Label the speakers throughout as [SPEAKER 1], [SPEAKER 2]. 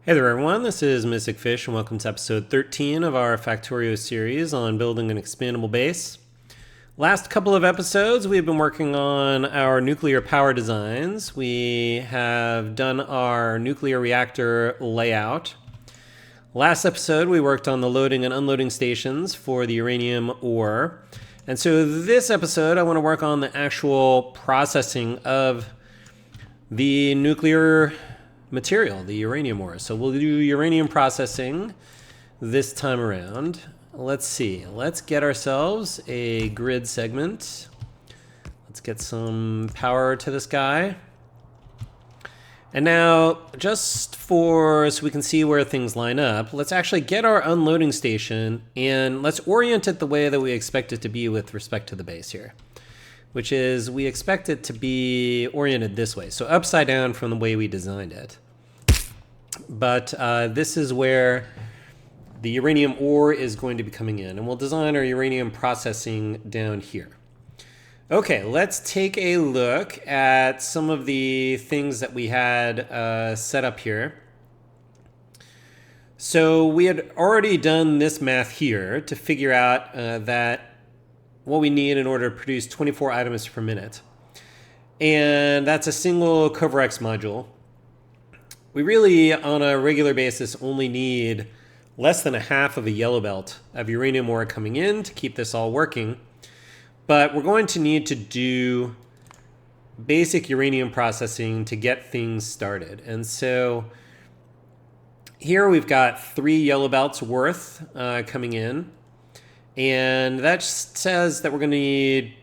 [SPEAKER 1] Hey there everyone, this is Mystic Fish and welcome to episode 13 of our Factorio series on building an expandable base. Last couple of episodes we've been working on our nuclear power designs. We have done our nuclear reactor layout. Last episode we worked on the loading and unloading stations for the uranium ore. And so this episode I want to work on the actual processing of the nuclear material, the uranium ore. So we'll do uranium processing this time around. Let's see. Let's get ourselves a grid segment. Let's get some power to this guy. And now, just so we can see where things line up, let's actually get our unloading station and let's orient it the way that we expect it to be with respect to the base here, which is we expect it to be oriented this way, so upside down from the way we designed it. But this is where the uranium ore is going to be coming in, and we'll design our uranium processing down here. Okay, let's take a look at some of the things that we had set up here. So we had already done this math here to figure out that what we need in order to produce 24 items per minute. And that's a single Kovarex module. We really, on a regular basis, only need less than a half of a yellow belt of uranium ore coming in to keep this all working. But we're going to need to do basic uranium processing to get things started. And so here we've got 3 yellow belts worth coming in. And that says that we're going to need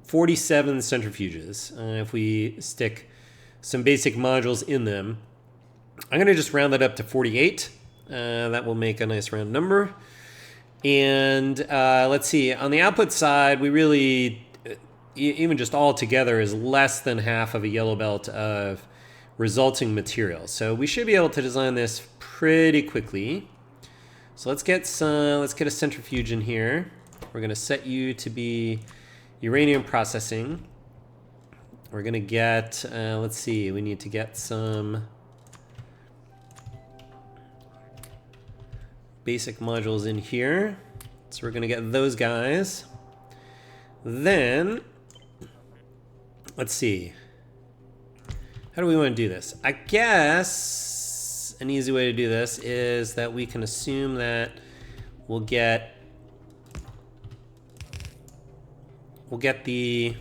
[SPEAKER 1] 47 centrifuges if we stick some basic modules in them. I'm going to just round that up to 48. That will make a nice round number. And let's see, on the output side, we really, even just all together, is less than half of a yellow belt of resulting material. So we should be able to design this pretty quickly. So let's get a centrifuge in here. We're going to set you to be uranium processing. We're going to get, let's see, we need to get some basic modules in here. So we're going to get those guys. Then, let's see. How do we want to do this? I guess an easy way to do this is that we can assume that we'll get the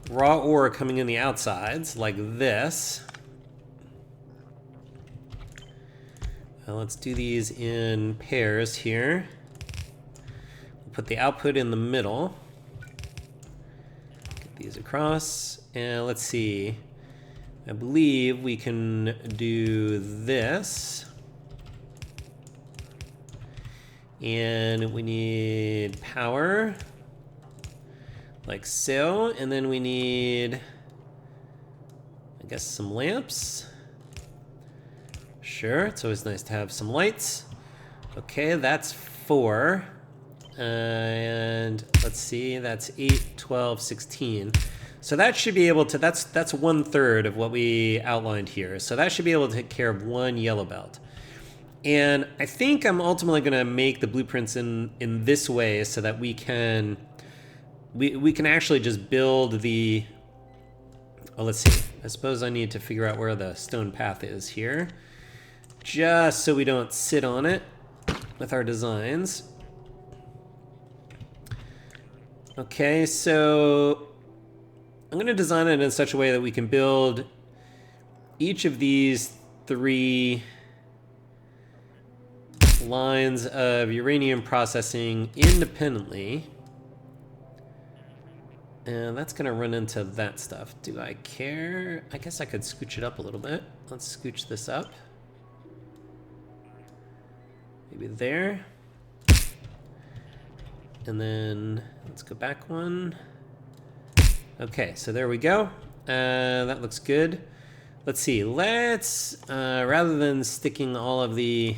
[SPEAKER 1] raw ore coming in the outsides like this. Let's do these in pairs here. We'll put the output in the middle. Get these across. And let's see. I believe we can do this. And we need power. Like so. And then we need, I guess, some lamps. Sure, it's always nice to have some lights. Okay, that's 4. And let's see, that's 8, 12, 16. So that should be able to, that's 1/3 of what we outlined here. So that should be able to take care of 1 yellow belt. And I think I'm ultimately going to make the blueprints in this way so that we can actually just build the, oh, let's see. I suppose I need to figure out where the stone path is here, just so we don't sit on it with our designs. Okay, so I'm going to design it in such a way that we can build each of these 3 lines of uranium processing independently. And that's going to run into that stuff. Do I care? I guess I could scooch it up a little bit. Let's scooch this up. Maybe there. And then let's go back one. Okay, so there we go. That looks good. Let's see. Let's, rather than sticking all of the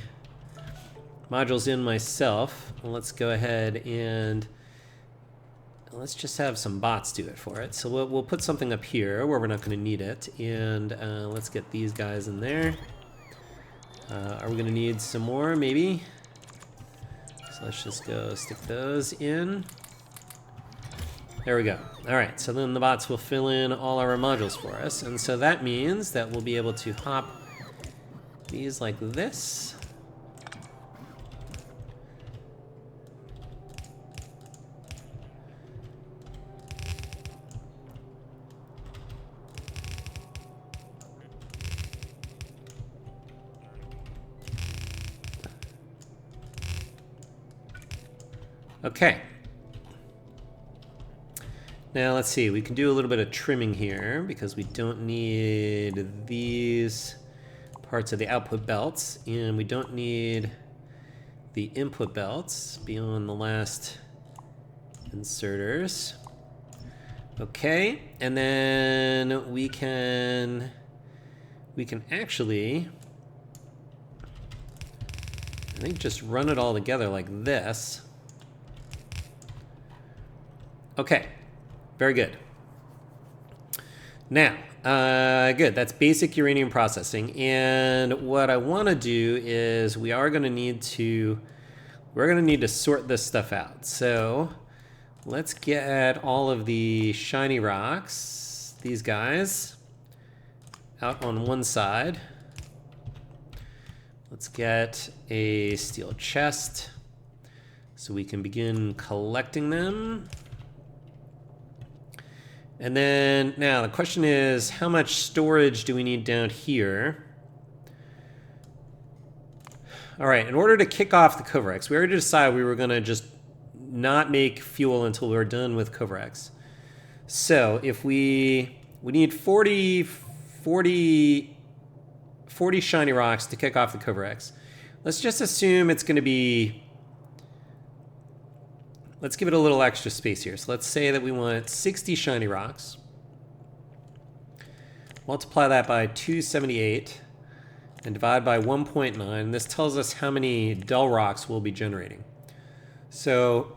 [SPEAKER 1] modules in myself, let's go ahead and let's just have some bots do it for it. So we'll put something up here where we're not going to need it. And let's get these guys in there. Are we going to need some more? Maybe. So let's just go stick those in. There we go. All right, so then the bots will fill in all our modules for us. And so that means that we'll be able to hop these like this. Okay. Now let's see, we can do a little bit of trimming here because we don't need these parts of the output belts and we don't need the input belts beyond the last inserters. Okay, and then we can actually, I think, just run it all together like this. Okay, very good. Now, good, that's basic uranium processing. And what I want to do is we're going to need to sort this stuff out. So let's get all of the shiny rocks, these guys, out on one side. Let's get a steel chest so we can begin collecting them. And then now the question is, how much storage do we need down here? All right, in order to kick off the Kovarex, we already decided we were going to just not make fuel until we were done with Kovarex. So if we need 40 shiny rocks to kick off the Kovarex. Let's just assume it's going to be, let's give it a little extra space here. So let's say that we want 60 shiny rocks. Multiply that by 278 and divide by 1.9. This tells us how many dull rocks we'll be generating. So,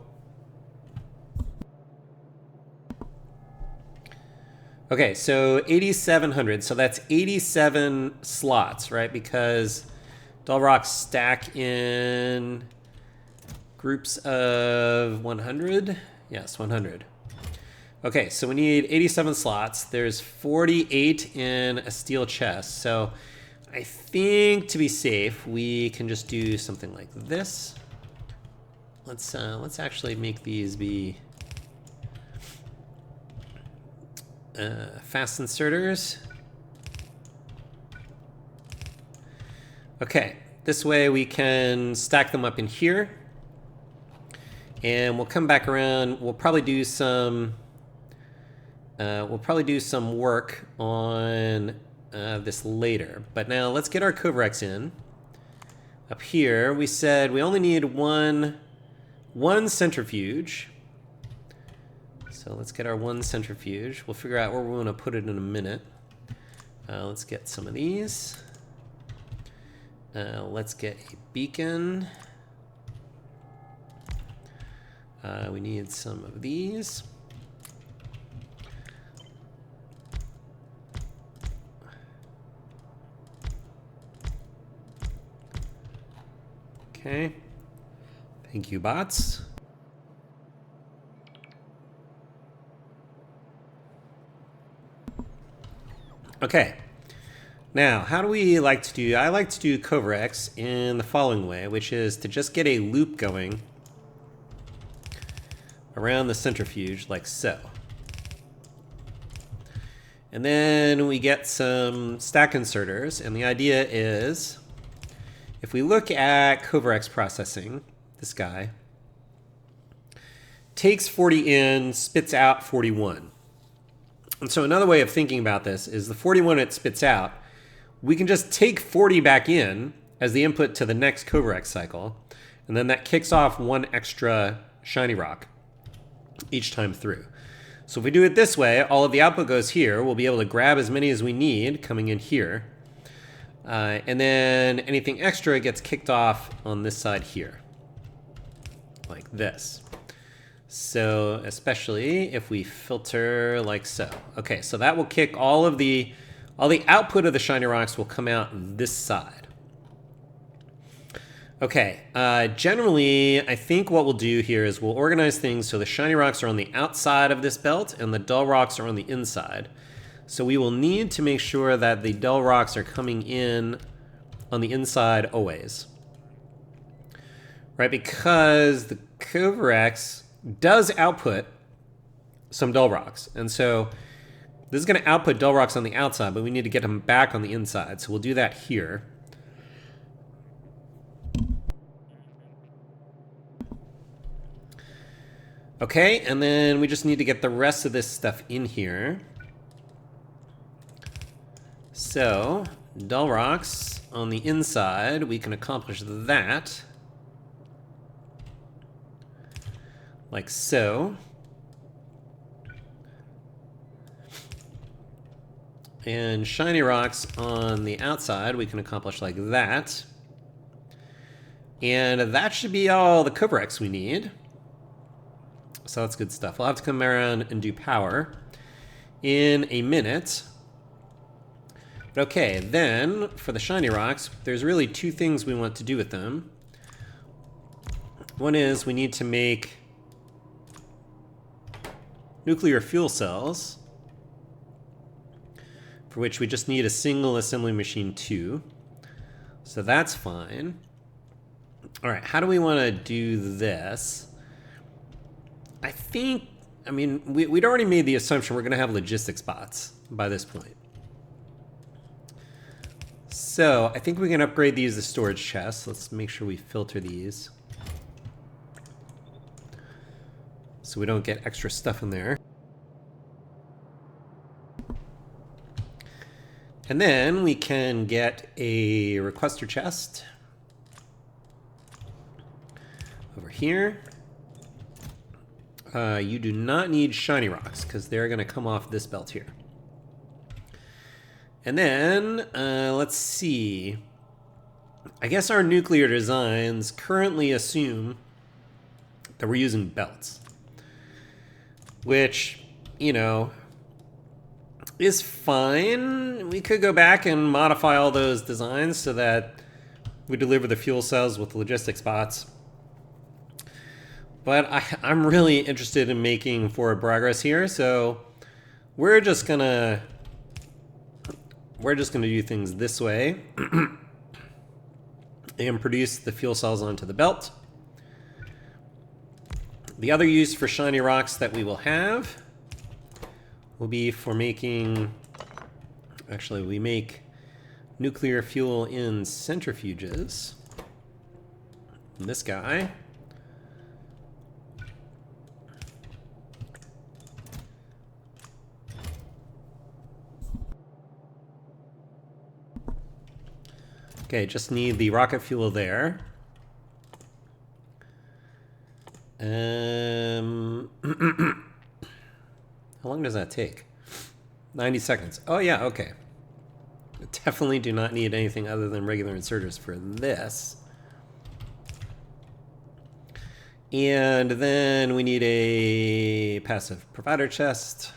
[SPEAKER 1] okay, so 8,700. So that's 87 slots, right? Because dull rocks stack in groups of 100? Yes, 100. Okay, so we need 87 slots. There's 48 in a steel chest. So I think to be safe, we can just do something like this. Let's actually make these be fast inserters. Okay, this way we can stack them up in here. And we'll come back around. We'll probably do some work on this later. But now let's get our Kovarex in. Up here, we said we only need one centrifuge. So let's get our one centrifuge. We'll figure out where we want to put it in a minute. Let's get some of these. Let's get a beacon. We need some of these. Okay. Thank you, bots. Okay. Now, how do we like to do? I like to do Kovarex in the following way, which is to just get a loop going around the centrifuge like so. And then we get some stack inserters, and the idea is if we look at Kovarex processing, this guy takes 40 in, spits out 41. And so another way of thinking about this is the 41 it spits out, we can just take 40 back in as the input to the next Kovarex cycle, and then that kicks off one extra shiny rock each time through. So if we do it this way, all of the output goes here. We'll be able to grab as many as we need coming in here. And then anything extra gets kicked off on this side here, like this. So especially if we filter like so. Okay, so that will kick all the output of the shiny rocks will come out this side. Okay, generally, I think what we'll do here is we'll organize things so the shiny rocks are on the outside of this belt and the dull rocks are on the inside. So we will need to make sure that the dull rocks are coming in on the inside always. Right, because the Kovarex does output some dull rocks. And so this is going to output dull rocks on the outside, but we need to get them back on the inside. So we'll do that here. Okay, and then we just need to get the rest of this stuff in here. So, dull rocks on the inside, we can accomplish that. Like so. And shiny rocks on the outside, we can accomplish like that. And that should be all the Kovarex we need. So that's good stuff. We'll have to come around and do power in a minute. Okay, then for the shiny rocks, there's really two things we want to do with them. One is we need to make nuclear fuel cells, for which we just need a single assembly machine 2. So that's fine. All right, how do we want to do this? I mean, we'd already made the assumption we're going to have logistics bots by this point. So I think we can upgrade these to storage chests. Let's make sure we filter these so we don't get extra stuff in there. And then we can get a requester chest over here. You do not need shiny rocks because they're going to come off this belt here. And then, let's see. I guess our nuclear designs currently assume that we're using belts. Which, you know, is fine. We could go back and modify all those designs so that we deliver the fuel cells with logistics bots. But I'm really interested in making forward progress here, so we're just gonna do things this way and produce the fuel cells onto the belt. The other use for shiny rocks that we will have will be for making, actually we make nuclear fuel in centrifuges. And this guy. Okay, just need the rocket fuel there. How long does that take? 90 seconds. Oh yeah, okay. Definitely do not need anything other than regular inserters for this. And then we need a passive provider chest.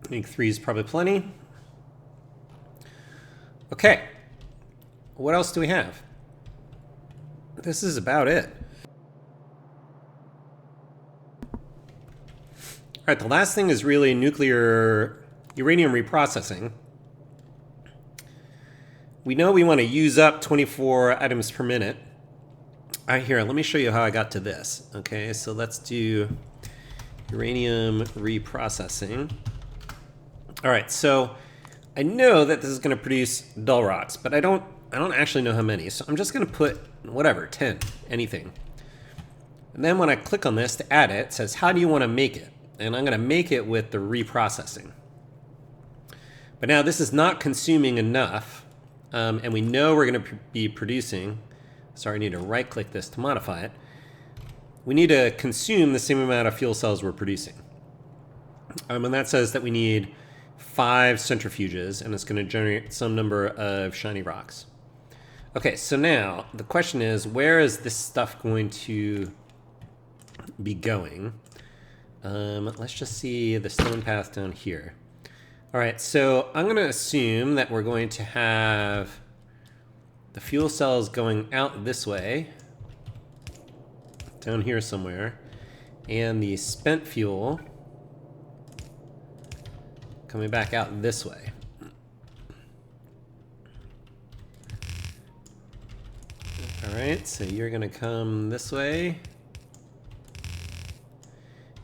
[SPEAKER 1] I think 3 is probably plenty. Okay. What else do we have? This is about it. All right, the last thing is really nuclear uranium reprocessing. We know we want to use up 24 items per minute. All right, here, let me show you how I got to this. Okay, so let's do uranium reprocessing. All right, so I know that this is going to produce dull rocks, but I don't actually know how many. So I'm just going to put whatever, 10, anything. And then when I click on this to add it, it says, how do you want to make it? And I'm going to make it with the reprocessing. But now this is not consuming enough, and we know we're going to be producing. Sorry, I need to right click this to modify it. We need to consume the same amount of fuel cells we're producing. And that says that we need 5 centrifuges, and it's going to generate some number of shiny rocks. Okay, so now the question is, where is this stuff going to be going? Let's just see the stone path down here. All right, so I'm going to assume that we're going to have the fuel cells going out this way, down here somewhere, and the spent fuel coming back out this way. All right, so you're going to come this way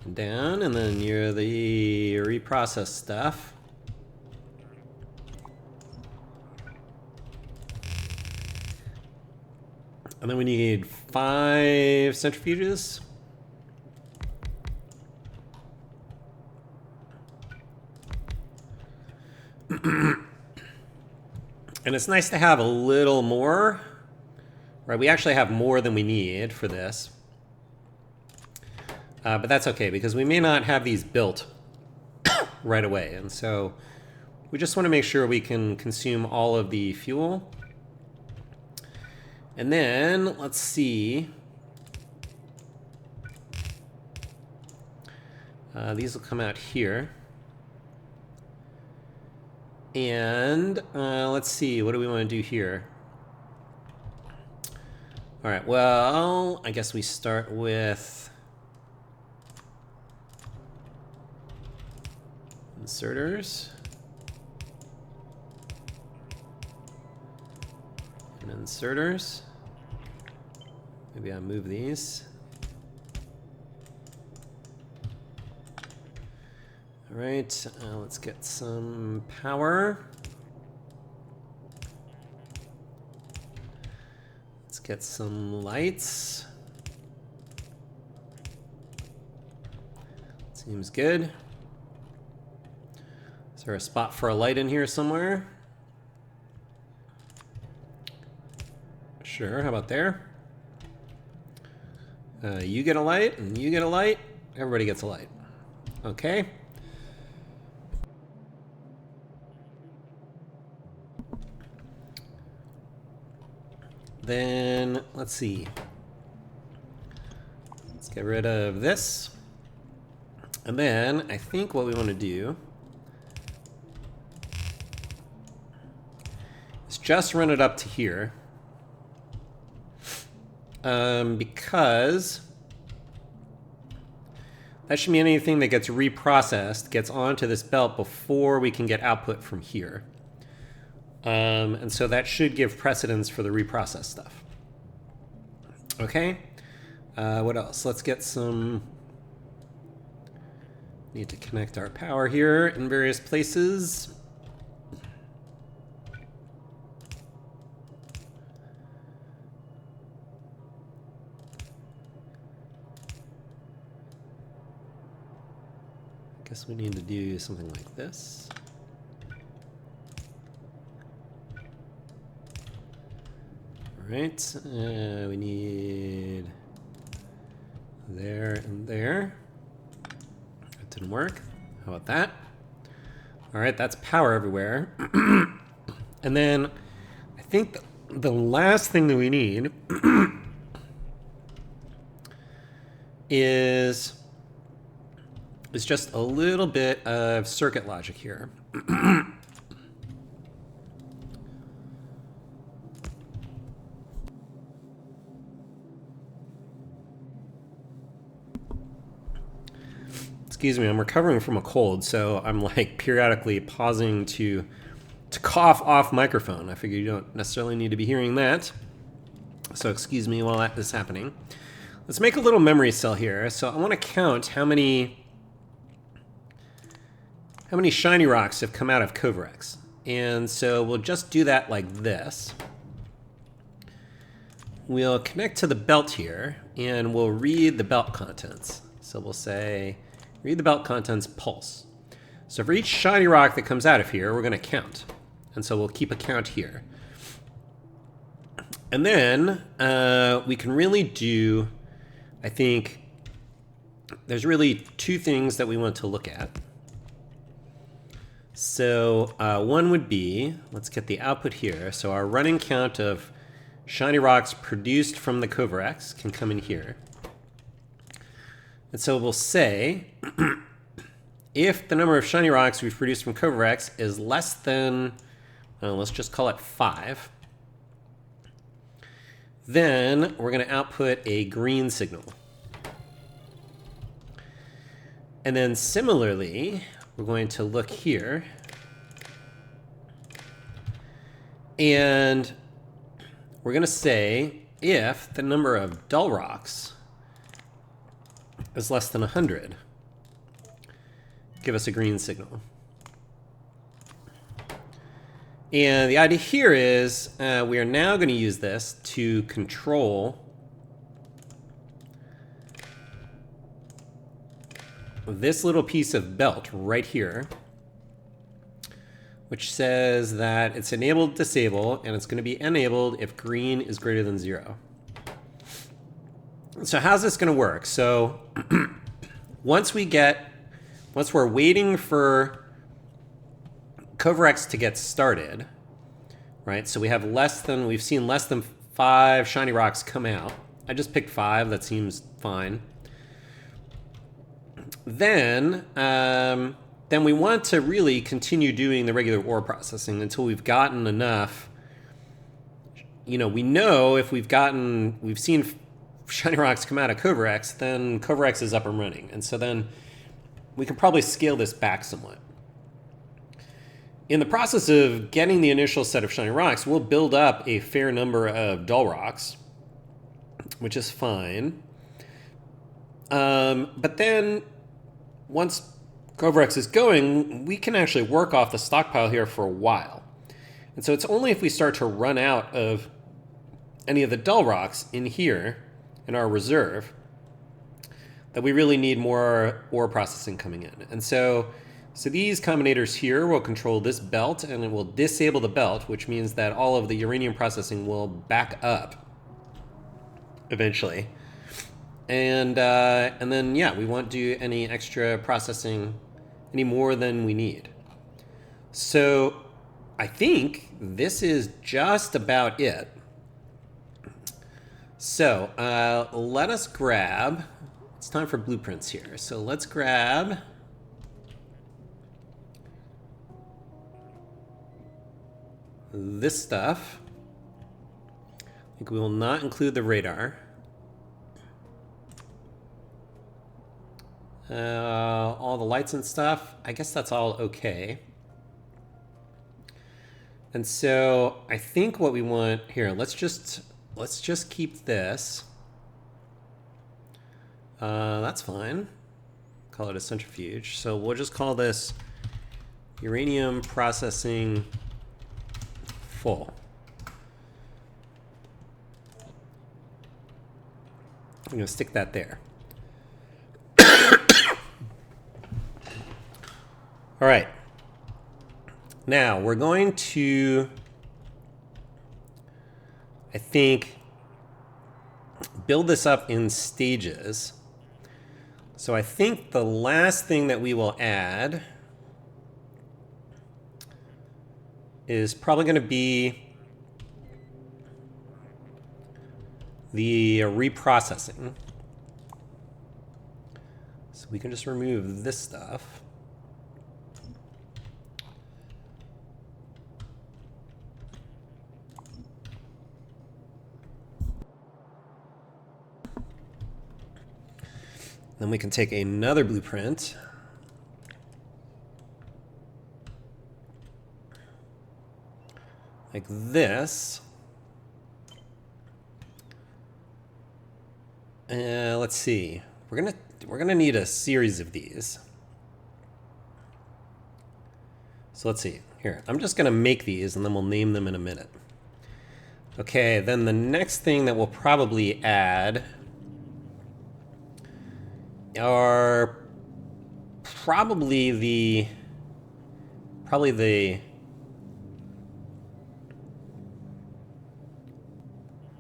[SPEAKER 1] and down, and then you're the reprocess stuff. And then we need 5 centrifuges. And it's nice to have a little more, right? We actually have more than we need for this. But that's okay, because we may not have these built right away. And so we just want to make sure we can consume all of the fuel. And then, let's see. These will come out here. And let's see, what do we want to do here? All right, well, I guess we start with inserters. And inserters. Maybe I'll move these. All right, let's get some power. Let's get some lights. Seems good. Is there a spot for a light in here somewhere? Sure, how about there? You get a light, and you get a light. Everybody gets a light. Okay. Then, let's see. Let's get rid of this. And then, I think what we want to do is just run it up to here. Because that should mean anything that gets reprocessed gets onto this belt before we can get output from here. And so that should give precedence for the reprocess stuff. Okay, what else? Let's get some, need to connect our power here in various places. Guess we need to do something like this. All right, we need there and there. That didn't work. How about that? All right, that's power everywhere. And then I think the last thing that we need is just a little bit of circuit logic here. Excuse me, I'm recovering from a cold, so I'm like periodically pausing to cough off microphone. I figure you don't necessarily need to be hearing that. So excuse me while that is happening. Let's make a little memory cell here. So I want to count how many shiny rocks have come out of Kovarex. And so we'll just do that like this. We'll connect to the belt here, and we'll read the belt contents. So we'll say, read the belt contents pulse. So for each shiny rock that comes out of here, we're going to count. And so we'll keep a count here. And then we can really do, I think, there's really two things that we want to look at. So one would be, let's get the output here. So our running count of shiny rocks produced from the Kovarex can come in here. And so we'll say if the number of shiny rocks we've produced from Kovarex is less than, let's just call it 5, then we're going to output a green signal. And then similarly, we're going to look here, and we're going to say if the number of dull rocks is less than 100, give us a green signal. And the idea here is we are now going to use this to control this little piece of belt right here, which says that it's enabled, disable, and it's going to be enabled if green is greater than 0. So how's this going to work? So once we're waiting for Kovarex to get started, right? So we've seen less than 5 shiny rocks come out. I just picked 5, that seems fine. Then we want to really continue doing the regular ore processing until we've gotten enough. We know if we've seen shiny rocks come out of Kovarex, then Kovarex is up and running. And so then we can probably scale this back somewhat. In the process of getting the initial set of shiny rocks, we'll build up a fair number of dull rocks, which is fine. But then once Kovarex is going, we can actually work off the stockpile here for a while. And so it's only if we start to run out of any of the dull rocks in here in our reserve that we really need more ore processing coming in. And so these combinators here will control this belt, and it will disable the belt, which means that all of the uranium processing will back up eventually. And then, yeah, we won't do any extra processing any more than we need. So I think this is just about it. So let us grab, it's time for blueprints here. So let's grab this stuff. I think we will not include the radar. All the lights and stuff, I guess that's all okay. And so I think what we want here, let's just keep this. That's fine. Call it a centrifuge. So we'll just call this uranium processing full. I'm going to stick that there. All right. Now we're going to, I think, build this up in stages. So I think the last thing that we will add is probably going to be the reprocessing. So we can just remove this stuff. Then we can take another blueprint. Like this. Let's see. We're gonna need a series of these. So let's see. Here, I'm just gonna make these and then we'll name them in a minute. Okay, then the next thing that we'll probably add are probably the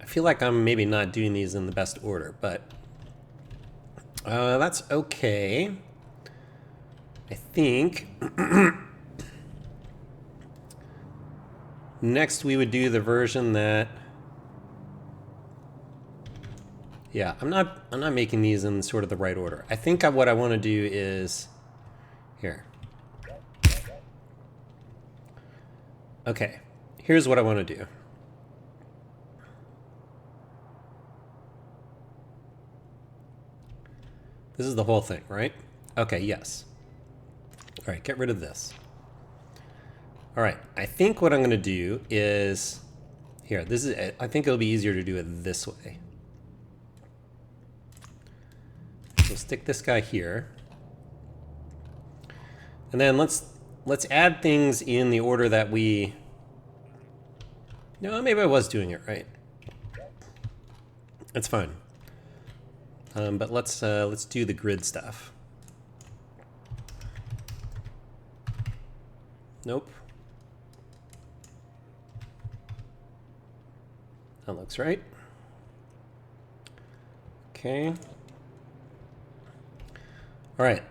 [SPEAKER 1] I feel like I'm maybe not doing these in the best order, but that's okay. I think next we would do the version that, yeah, I'm not making these in sort of the right order. I think what I want to do is Here. Okay, here's what I want to do. This is the whole thing, right? Okay, yes. All right, get rid of this. All right, I think what I'm going to do is, here, this is it. I think it'll be easier to do it this way. We'll stick this guy here. And then let's add things in the order that we... No, maybe I was doing it right. That's fine. But let's do the grid stuff. Nope. That looks right. Okay. All right.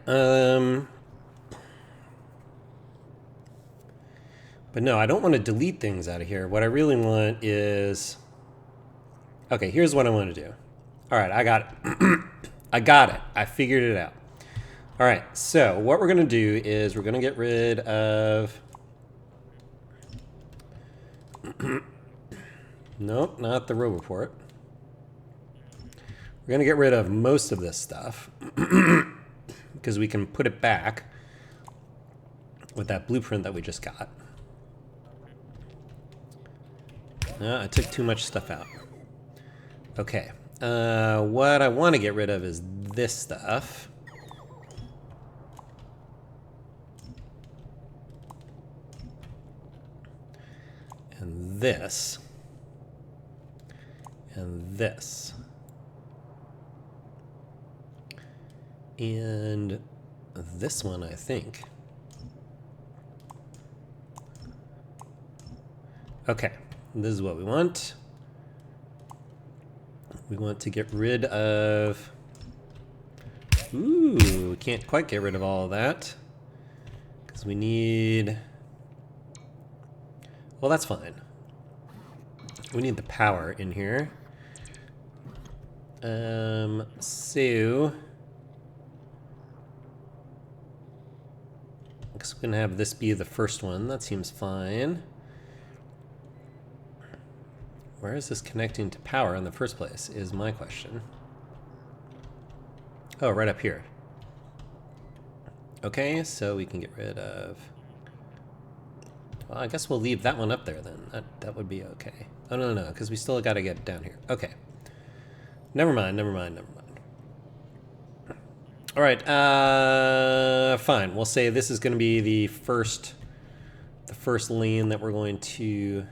[SPEAKER 1] But no, I don't want to delete things out of here. What I really want is... Okay, here's what I want to do. All right, I got it. I got it. I figured it out. All right, so what we're going to do is we're going to get rid of... Nope, not the row report. We're going to get rid of most of this stuff because we can put it back with that blueprint that we just got. I took too much stuff out. Okay, what I want to get rid of is this stuff. And this. And this. And this one, I think. Okay, this is what we want. We want to get rid of... Ooh, we can't quite get rid of all of that. Because we need... Well, that's fine. We need the power in here. So... I guess we can have this be the first one. That seems fine. Where is this connecting to power in the first place is my question. Oh, right up here. Okay, so we can get rid of... Well, I guess we'll leave that one up there then. That would be okay. Oh, no, because we still got to get down here. Okay. Never mind. All right, fine. We'll say this is going to be the first lane that we're going to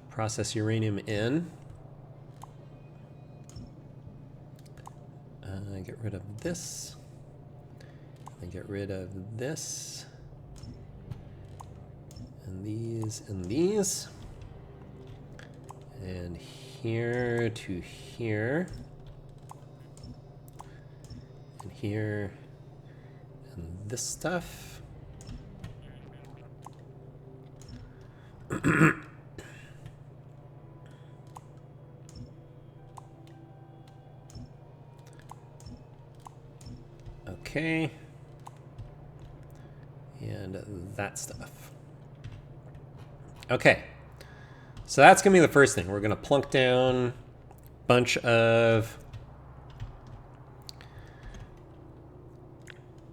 [SPEAKER 1] process uranium in. Get rid of this. And get rid of this. And these and these. And here to here. And here. And this stuff. Okay. And that stuff. Okay. So that's going to be the first thing. We're going to plunk down a bunch of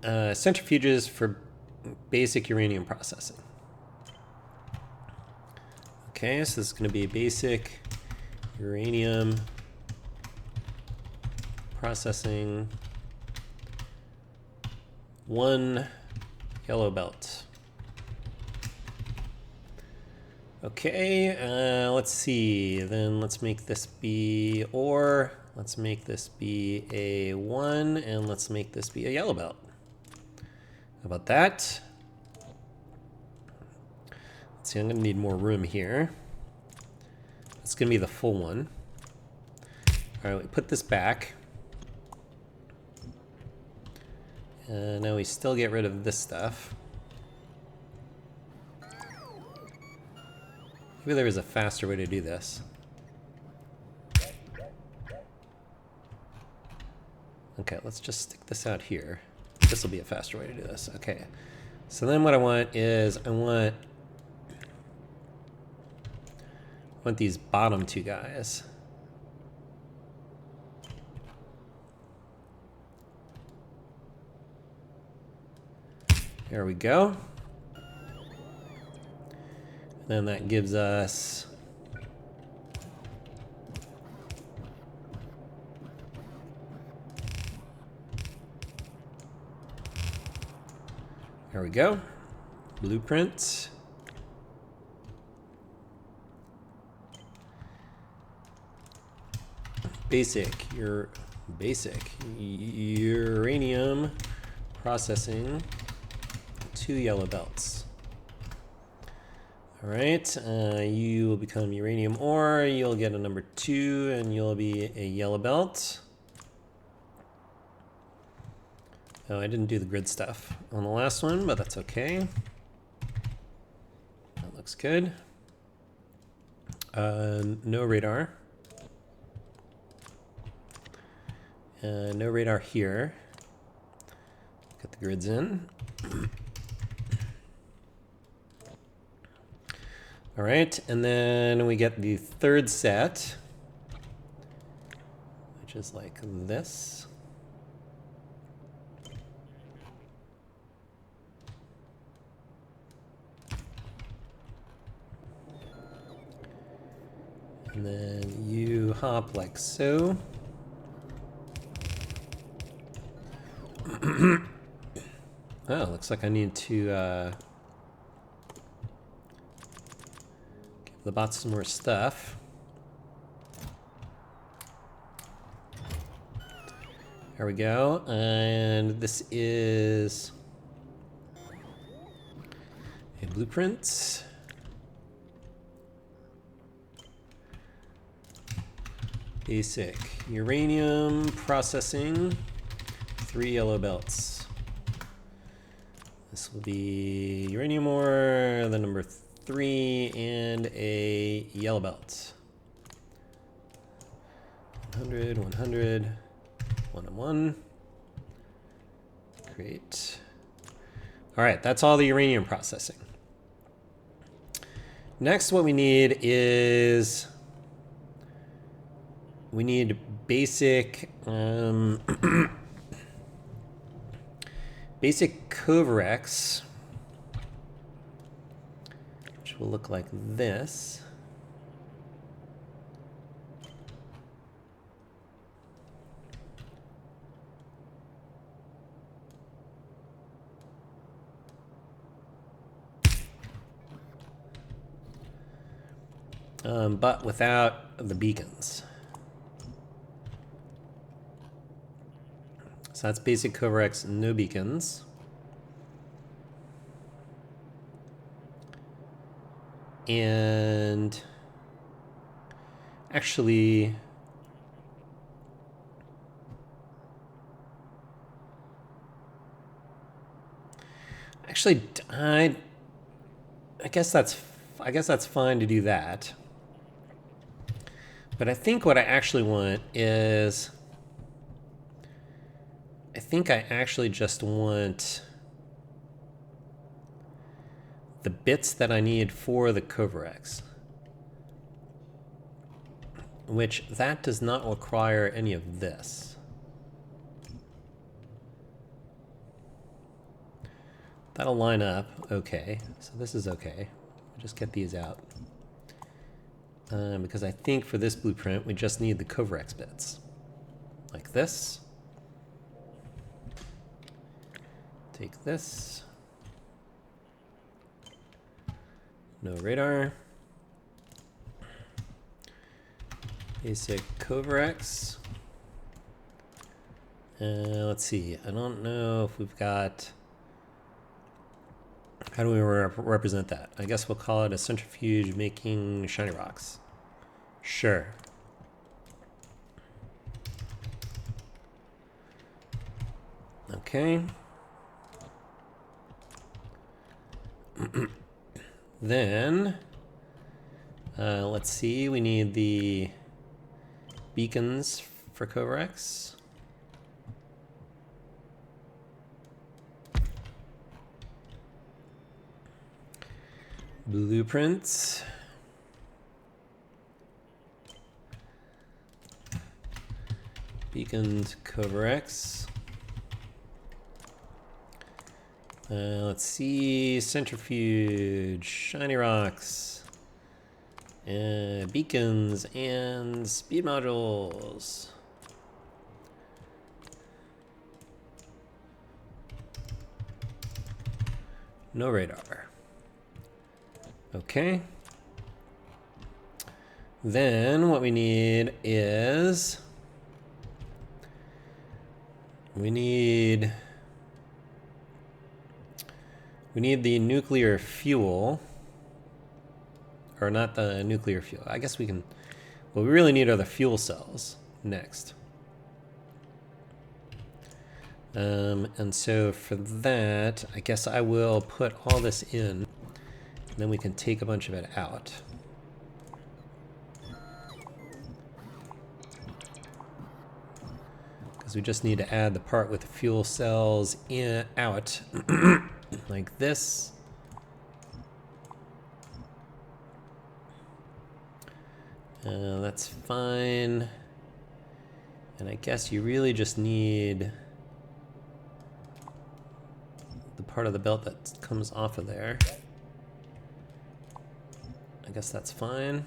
[SPEAKER 1] centrifuges for basic uranium processing. Okay, so this is going to be basic uranium processing. 1 yellow belt. Okay, let's see. Then let's make this be ore. Let's make this be a 1, and let's make this be a yellow belt. How about that? Let's see, I'm going to need more room here. It's going to be the full one. All right, we put this back. Now we still get rid of this stuff. Maybe there was a faster way to do this. Okay, let's just stick this out here. This will be a faster way to do this. Okay. So then what I want is I want these bottom two guys. There we go. Then that gives us there we go. Blueprint. Basic uranium processing, 2 yellow belts. All right, you will become uranium ore. You'll get a number 2, and you'll be a yellow belt. Oh, I didn't do the grid stuff on the last one, but that's okay. That looks good. No radar. No radar here. Got the grids in. All right, and then we get the third set, which is like this. And then you hop like so. Oh, looks like I need to give the bots some more stuff. There we go. And this is a blueprint. Basic uranium processing, 3 yellow belts. This will be uranium ore, the number 3, and a yellow belt. 100, 100, 1 and 1. Great. All right, that's all the uranium processing. Next, what we need is we need basic basic Kovarex, which will look like this. But without the beacons. So that's basic Kovarex, no beacons. And actually, I guess that's fine to do that. But I think what I actually want is, I think I actually just want the bits that I need for the Kovarex, which that does not require any of this. That'll line up okay. So this is okay. I'll just get these out. Because I think for this blueprint, we just need the Kovarex bits. Like this. Take this. No radar. Basic Kovarex. Let's see. I don't know if we've got... How do we represent that? I guess we'll call it a centrifuge making shiny rocks. Sure. Okay. Then, let's see, we need the beacons for Kovarex. Blueprints. Beacons, Kovarex. Let's see, centrifuge, shiny rocks, beacons, and speed modules. No radar. Okay. Then what we need is we need the nuclear fuel, or not the nuclear fuel. I guess we can, what we really need are the fuel cells next. And so for that, I guess I will put all this in, and then we can take a bunch of it out. Because we just need to add the part with the fuel cells out, like this. That's fine. And I guess you really just need the part of the belt that comes off of there. I guess that's fine.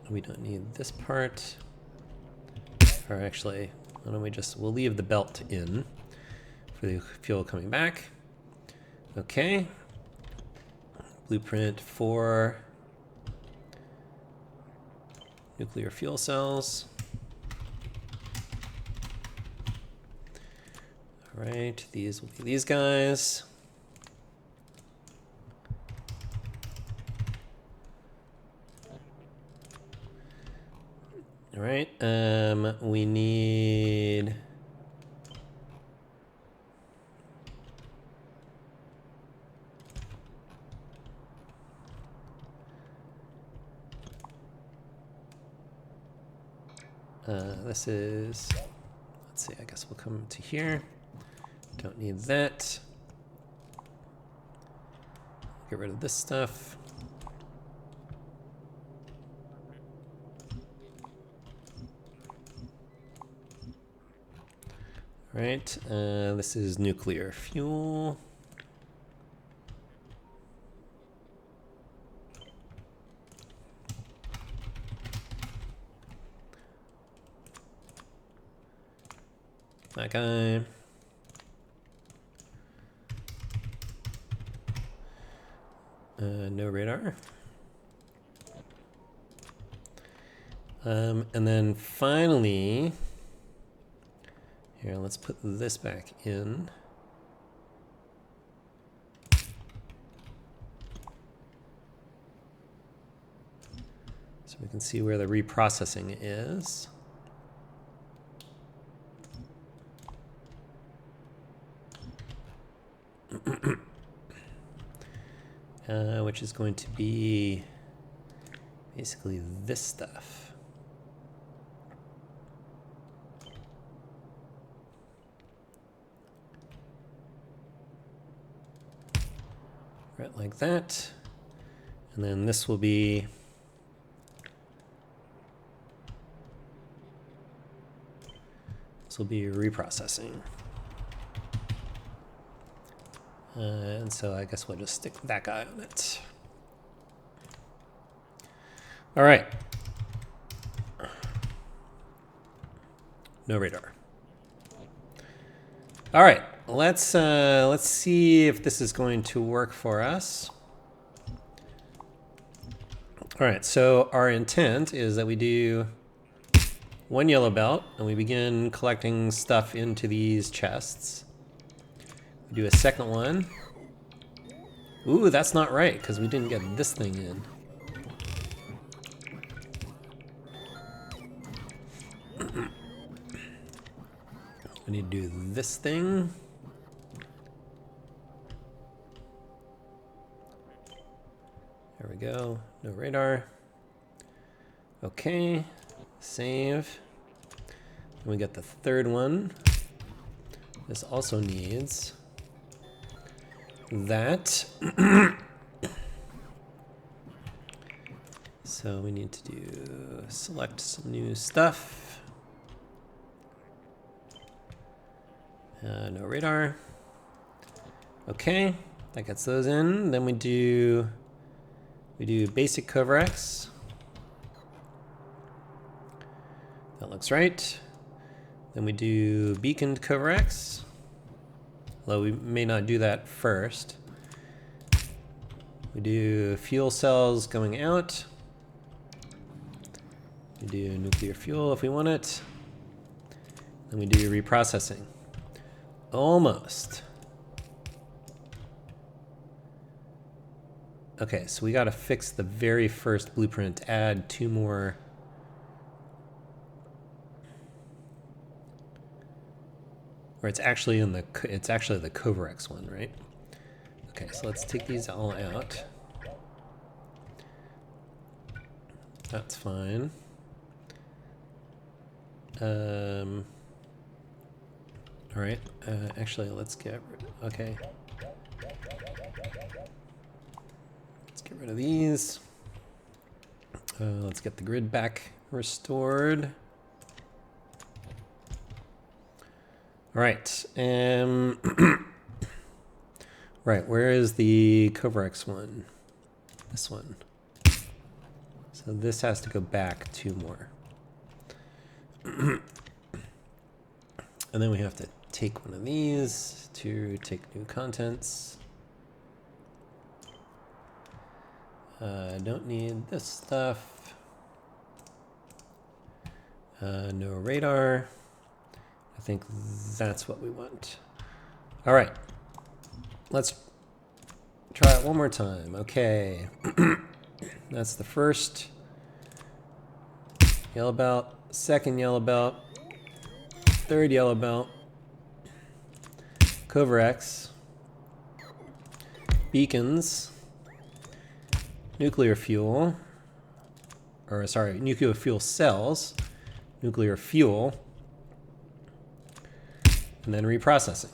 [SPEAKER 1] We don't need this part. Or actually, why don't we we'll leave the belt in for the fuel coming back. Okay. Blueprint for nuclear fuel cells. All right, these will be these guys. All right, we need this is, let's see, I guess we'll come to here. Don't need that. Get rid of this stuff. All right, this is nuclear fuel. That guy. No radar. And then finally, here, let's put this back in. So we can see where the reprocessing is. Which is going to be basically this stuff. Right, like that. And then this will be reprocessing. And so I guess we'll just stick that guy on it. All right. No radar. All right, let's see if this is going to work for us. All right, so our intent is that we do one yellow belt and we begin collecting stuff into these chests. We do a second one. Ooh, that's not right because we didn't get this thing in. We need to do this thing. There we go. No radar. Okay. Save. And we got the third one. This also needs that. So we need to select some new stuff. No radar. Okay, that gets those in. Then we do basic Kovarex. That looks right. Then we do beaconed Kovarex. Although we may not do that first. We do fuel cells going out. We do nuclear fuel if we want it. Then we do reprocessing. Almost. Okay, so we gotta fix the very first blueprint, add 2 more. Or it's actually the Kovarex one, right? Okay, so let's take these all out. That's fine. All right, actually let's get rid of, okay. Let's get rid of these. Let's get the grid back restored. All right, right, where is the Kovarex one? This one. So this has to go back 2 more. And then we have to take one of these to take new contents. I don't need this stuff. No radar. I think that's what we want. All right, let's try it one more time. Okay, that's the first yellow belt, second yellow belt, third yellow belt, Kovarex, beacons, nuclear fuel, or sorry, nuclear fuel cells, nuclear fuel, and then reprocessing.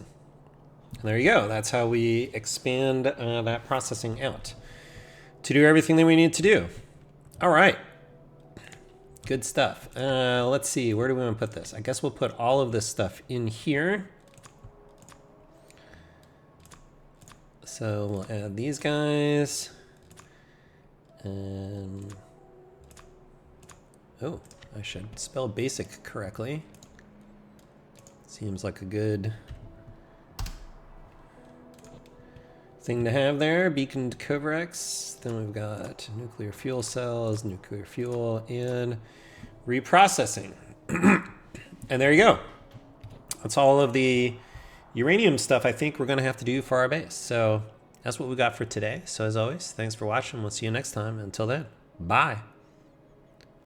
[SPEAKER 1] And there you go. That's how we expand that processing out to do everything that we need to do. All right. Good stuff. Let's see. Where do we want to put this? I guess we'll put all of this stuff in here. So we'll add these guys. Oh, I should spell basic correctly. Seems like a good thing to have there. Beaconed Kovarex. Then we've got nuclear fuel cells, nuclear fuel, and reprocessing. And there you go. That's all of the uranium stuff I think we're going to have to do for our base. So that's what we got for today. So as always, thanks for watching. We'll see you next time. Until then, bye.